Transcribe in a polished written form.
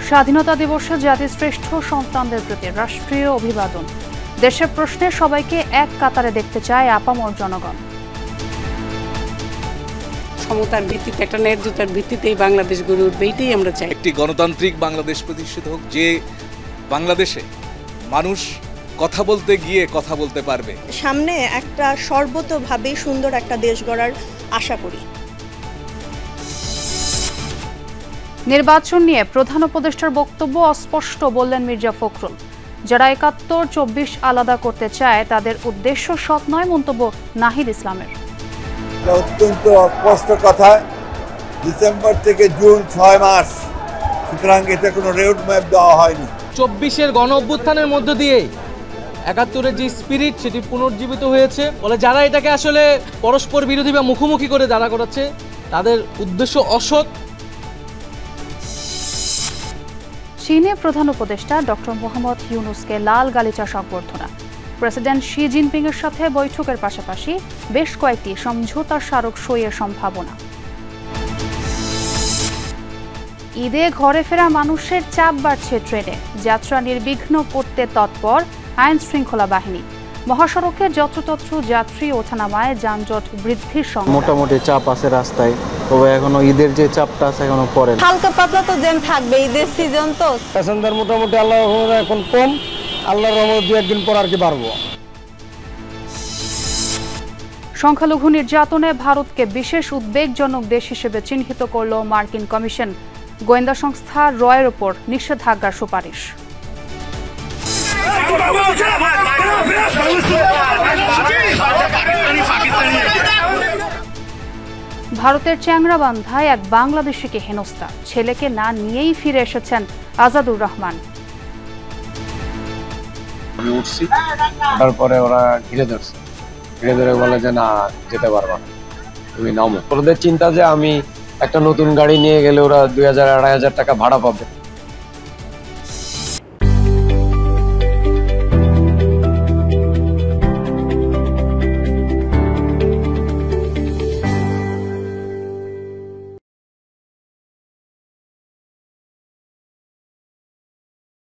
স্বাধীনতা দিবসে জাতির শ্রেষ্ঠ সন্তানদের প্রতি রাষ্ট্রীয় অভিবাদন। দেশের প্রশ্নে সবাইকে এক কাতারে দেখতে চায় আপামর জনগণ। সমতার ভিত্তিতে, একটা ন্যায্যতার ভিত্তিতেই বাংলাদেশ গড়ে উঠবে, এইটাই আমরা চাই। একটি গণতান্ত্রিক বাংলাদেশ প্রতিষ্ঠিত হোক, যে বাংলাদেশে মানুষ কথা বলতে গিয়ে কথা বলতে পারবে। সামনে একটা সর্বতোভাবে সুন্দর একটা দেশ গড়ার আশা করি। নির্বাচন নিয়ে প্রধান উপদেষ্টার বক্তব্য অস্পষ্ট বললেন মির্জা ফখরুল। যারা ৭১-২৪ আলাদা করতে চায় তাদের উদ্দেশ্য সৎ নয়, মন্তব্য নাহিদ ইসলামের। অত্যন্ত অস্পষ্ট কথা। ডিসেম্বর থেকে জুন ৬ মাস, সুতরাং এতে কোনো রোড ম্যাপ দেওয়া হয়নি। ২৪-এর গণ অভ্যুত্থানের মধ্য দিয়ে ৭১-এর যে স্পিরিট সেটি পুনর্জীবিত হয়েছে। বলে যারা এটাকে আসলে পরস্পর বিরোধী বা মুখোমুখি করে দাঁড়া করাচ্ছে তাদের উদ্দেশ্য অসৎ। চীনে প্রধান উপদেষ্টা ডক্টর মোহাম্মদ ইউনুসকে লাল গালিচা সংবর্ধনা। প্রেসিডেন্ট শি জিনপিং এর সাথে বৈঠকের পাশাপাশি বেশ কয়েকটি সমঝোতা স্মারক সইয়ের সম্ভাবনা। ঈদে ঘরে ফেরা মানুষের চাপ বাড়ছে ট্রেনে। যাত্রা নির্বিঘ্ন করতে তৎপর আইন শৃঙ্খলা বাহিনী। মহাসড়কে যত্রতত্র যাত্রী ওঠানামায় যানজট বৃদ্ধির সঙ্গে মোটামুটি চাপ আছে রাস্তায়, তবে এখনো ঈদের যে চাপটা আছে এখনো পড়ে। হালকা পাতলা তো জ্যাম থাকবে, ঈদের সিজন তো। প্যাসেঞ্জার মোটামুটি আল্লাহর রহমতে এখন কম, আল্লাহর রহমতে ২-১ দিন পর আর কি বাড়বো। সংখ্যালঘু নির্যাতনে ভারতকে বিশেষ উদ্বেগজনক দেশ হিসেবে চিহ্নিত করল মার্কিন কমিশন। গোয়েন্দা সংস্থা রয়ের ওপর নিষেধাজ্ঞার সুপারিশ। ভারতের চ্যাংরাবান্ধায় এক বাংলাদেশিকে হেনস্থা। ছেলেকে না নিয়েই ফিরে এসেছেন আজাদুর রহমান। আমি উঠছি, তারপরে ওরা ঘিরে ধরছে, ঘিরে ধরে বলে যে না যেতে পারবা না, তুমি নামো। ওদের চিন্তা যে আমি একটা নতুন গাড়ি নিয়ে গেলে ওরা ২,০০০-২,৫০০ টাকা ভাড়া পাবে।